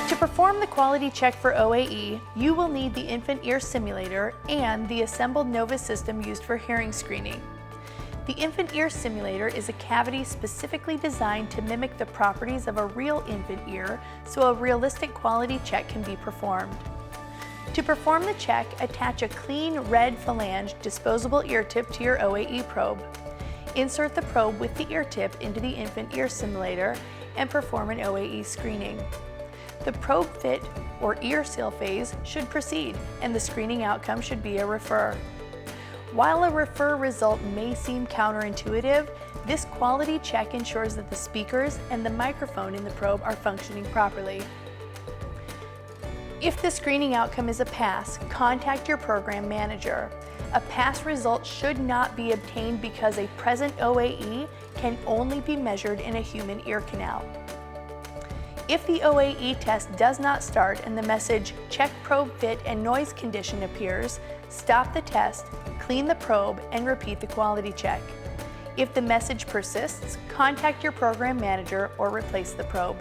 To perform the quality check for OAE, you will need the infant ear simulator and the assembled Novus system used for hearing screening. The infant ear simulator is a cavity specifically designed to mimic the properties of a real infant ear so a realistic quality check can be performed. To perform the check, attach a clean red phalange disposable ear tip to your OAE probe. Insert the probe with the ear tip into the infant ear simulator and perform an OAE screening. The probe fit or ear seal phase should proceed, and the screening outcome should be a refer. While a refer result may seem counterintuitive, this quality check ensures that the speakers and the microphone in the probe are functioning properly. If the screening outcome is a pass, contact your program manager. A pass result should not be obtained because a present OAE can only be measured in a human ear canal. If the OAE test does not start and the message "Check probe fit and noise condition" appears, stop the test, clean the probe, and repeat the quality check. If the message persists, contact your program manager or replace the probe.